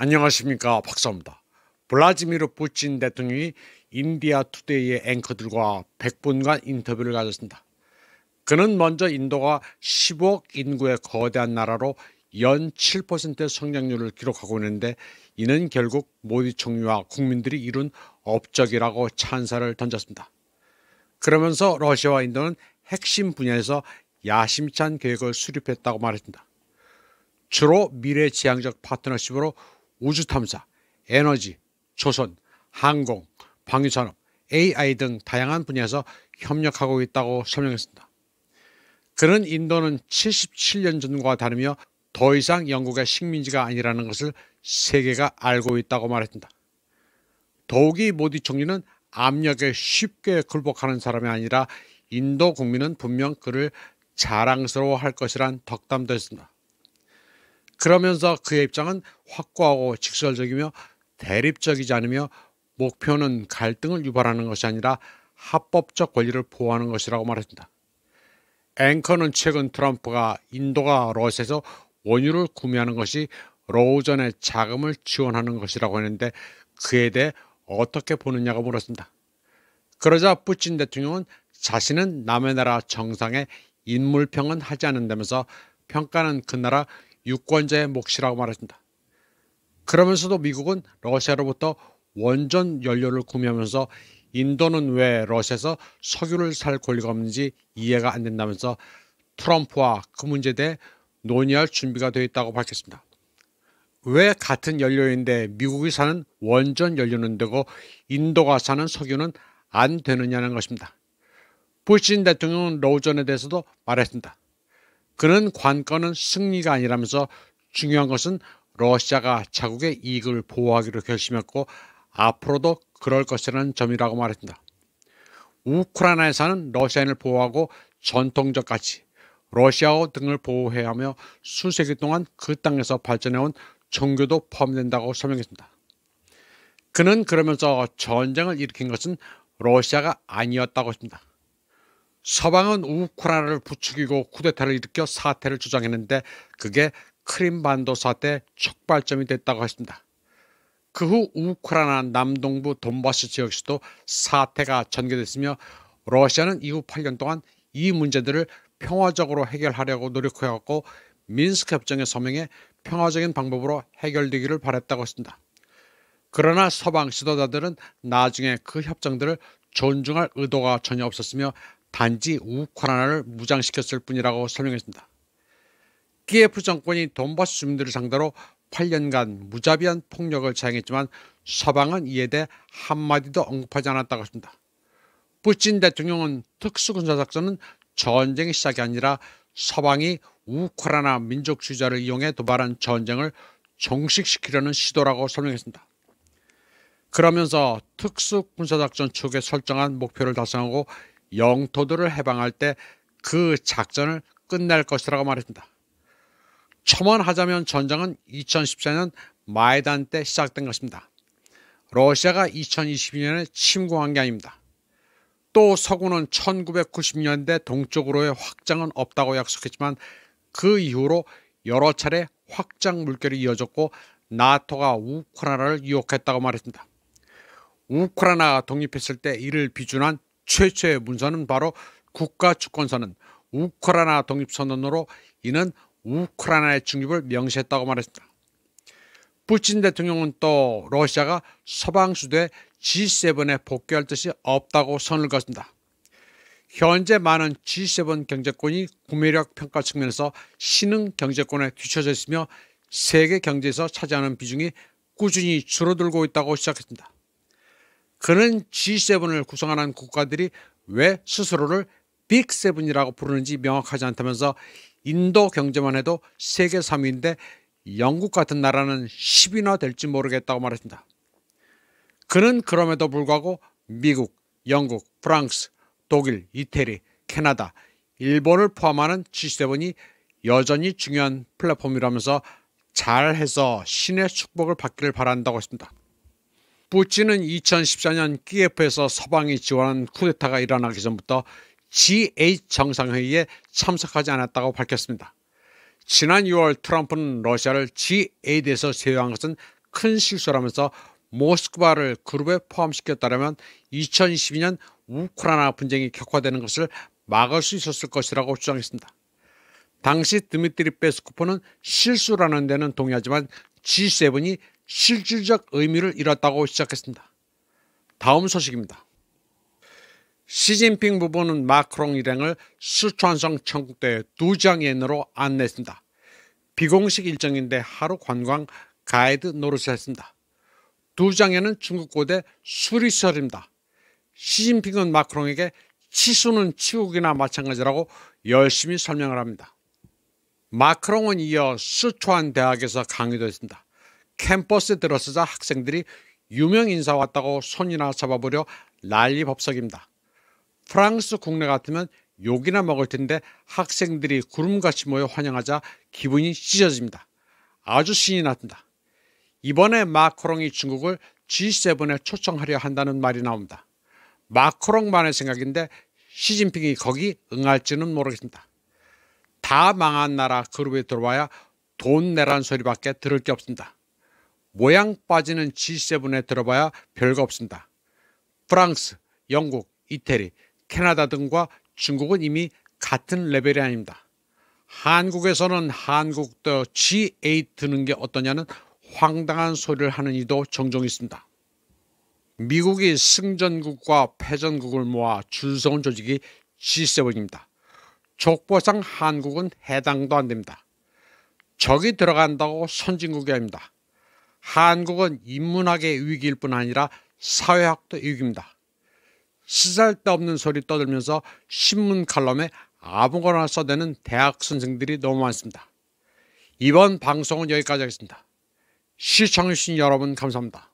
안녕하십니까, 박사입니다. 블라디미르 푸틴 대통령이 인디아 투데이의 앵커들과 100분간 인터뷰를 가졌습니다. 그는 먼저 인도가 15억 인구의 거대한 나라로 연 7%의 성장률을 기록하고 있는데 이는 결국 모디 총리와 국민들이 이룬 업적이라고 찬사를 던졌습니다. 그러면서 러시아와 인도는 핵심 분야에서 야심찬 계획을 수립했다고 말했습니다. 주로 미래지향적 파트너십으로 우주 탐사, 에너지, 조선, 항공, 방위산업, AI 등 다양한 분야에서 협력하고 있다고 설명했습니다. 그는 인도는 77년 전과 다르며 더 이상 영국의 식민지가 아니라는 것을 세계가 알고 있다고 말했습니다. 더욱이 모디 총리는 압력에 쉽게 굴복하는 사람이 아니라 인도 국민은 분명 그를 자랑스러워할 것이란 덕담도 했습니다. 그러면서 그의 입장은 확고하고 직설적이며 대립적이지 않으며 목표는 갈등을 유발하는 것이 아니라 합법적 권리를 보호하는 것이라고 말했습니다. 앵커는 최근 트럼프가 인도가 러시아에서 원유를 구매하는 것이 러우전의 자금을 지원하는 것이라고 했는데 그에 대해 어떻게 보느냐고 물었습니다. 그러자 푸틴 대통령은 자신은 남의 나라 정상에 인물평은 하지 않는다면서 평가는 그 나라 유권자의 몫이라고 말했습니다. 그러면서도 미국은 러시아로부터 원전 연료를 구매하면서 인도는 왜 러시아에서 석유를 살 권리가 없는지 이해가 안 된다면서 트럼프와 그 문제에 대해 논의할 준비가 되어 있다고 밝혔습니다. 왜 같은 연료인데 미국이 사는 원전 연료는 되고 인도가 사는 석유는 안 되느냐는 것입니다. 푸틴 대통령은 러우전에 대해서도 말했습니다. 그는 관건은 승리가 아니라면서 중요한 것은 러시아가 자국의 이익을 보호하기로 결심했고 앞으로도 그럴 것이라는 점이라고 말했습니다. 우크라이나에 사는 러시아인을 보호하고 전통적 가치, 러시아어 등을 보호해야 하며 수세기 동안 그 땅에서 발전해온 종교도 포함된다고 설명했습니다. 그는 그러면서 전쟁을 일으킨 것은 러시아가 아니었다고 했습니다. 서방은 우크라이나를 부추기고 쿠데타를 일으켜 사태를 주장했는데 그게 크림반도 사태의 촉발점이 됐다고 했습니다. 그 후 우크라이나 남동부 돈바스 지역에서도 사태가 전개됐으며 러시아는 이후 8년 동안 이 문제들을 평화적으로 해결하려고 노력해왔고 민스크 협정에 서명해 평화적인 방법으로 해결되기를 바랬다고 했습니다. 그러나 서방 지도자들은 나중에 그 협정들을 존중할 의도가 전혀 없었으며 단지 우크라이나를 무장시켰을 뿐이라고 설명했습니다. 키예프 정권이 돈바스 주민들을 상대로 8년간 무자비한 폭력을 자행했지만 서방은 이에 대해 한마디도 언급하지 않았다고 했습니다. 푸틴 대통령은 특수군사작전은 전쟁의 시작이 아니라 서방이 우크라이나 민족주의자를 이용해 도발한 전쟁을 종식시키려는 시도라고 설명했습니다. 그러면서 특수군사작전 측에 설정한 목표를 달성하고 영토들을 해방할 때 그 작전을 끝낼 것이라고 말했습니다. 첨언하자면 전쟁은 2014년 마이단 때 시작된 것입니다. 러시아가 2022년에 침공한 게 아닙니다. 또 서구는 1990년대 동쪽으로의 확장은 없다고 약속했지만 그 이후로 여러 차례 확장 물결이 이어졌고 나토가 우크라이나를 유혹했다고 말했습니다. 우크라이나가 독립했을 때 이를 비준한 최초의 문서는 바로 국가주권선언, 우크라이나 독립선언으로 이는 우크라이나의 중립을 명시했다고 말했습니다. 푸틴 대통령은 또 러시아가 서방 수도에 G7에 복귀할 뜻이 없다고 선을 그었습니다. 현재 많은 G7 경제권이 구매력 평가 측면에서 신흥 경제권에 뒤처져 있으며 세계 경제에서 차지하는 비중이 꾸준히 줄어들고 있다고 시작했습니다. 그는 G7을 구성하는 국가들이 왜 스스로를 빅7이라고 부르는지 명확하지 않다면서 인도 경제만 해도 세계 3위인데 영국 같은 나라는 10위나 될지 모르겠다고 말했습니다. 그는 그럼에도 불구하고 미국, 영국, 프랑스, 독일, 이태리, 캐나다, 일본을 포함하는 G7이 여전히 중요한 플랫폼이라면서 잘해서 신의 축복을 받기를 바란다고 했습니다. 푸틴은 2014년 키예프에서 서방이 지원한 쿠데타가 일어나기 전부터 G8 정상회의에 참석하지 않았다고 밝혔습니다. 지난 6월 트럼프는 러시아를 G8에서 제외한 것은 큰 실수라면서 모스크바를 그룹에 포함시켰다면 2022년 우크라이나 분쟁이 격화되는 것을 막을 수 있었을 것이라고 주장했습니다. 당시 드미트리 페스코프는 실수라는 데는 동의하지만 G7이 실질적 의미를 잃었다고 시작했습니다. 다음 소식입니다. 시진핑 부부는 마크롱 일행을 스촨성 청국도에 2장 옌으로 안내했습니다. 비공식 일정인데 하루 관광 가이드 노릇을 했습니다. 2장 옌은 중국 고대 수리시설입니다. 시진핑은 마크롱에게 치수는 치국이나 마찬가지라고 열심히 설명을 합니다. 마크롱은 이어 스촨 대학에서 강의도 했습니다. 캠퍼스에 들어서자 학생들이 유명 인사 왔다고 손이나 잡아보려 난리법석입니다. 프랑스 국내 같으면 욕이나 먹을 텐데 학생들이 구름같이 모여 환영하자 기분이 찢어집니다. 아주 신이 났습니다. 이번에 마크롱이 중국을 G7에 초청하려 한다는 말이 나옵니다. 마크롱만의 생각인데 시진핑이 거기 응할지는 모르겠습니다. 다 망한 나라 그룹에 들어와야 돈 내란 소리밖에 들을 게 없습니다. 모양 빠지는 G7에 들어봐야 별거 없습니다. 프랑스, 영국, 이태리, 캐나다 등과 중국은 이미 같은 레벨이 아닙니다. 한국에서는 한국도 G8 드는 게 어떠냐는 황당한 소리를 하는 이도 종종 있습니다. 미국이 승전국과 패전국을 모아 줄서온 조직이 G7입니다. 족보상 한국은 해당도 안 됩니다. 적이 들어간다고 선진국이 아닙니다. 한국은 인문학의 위기일 뿐 아니라 사회학도 위기입니다. 쓰잘데없는 소리 떠들면서 신문 칼럼에 아무거나 써대는 대학 선생들이 너무 많습니다. 이번 방송은 여기까지 하겠습니다. 시청해주신 여러분 감사합니다.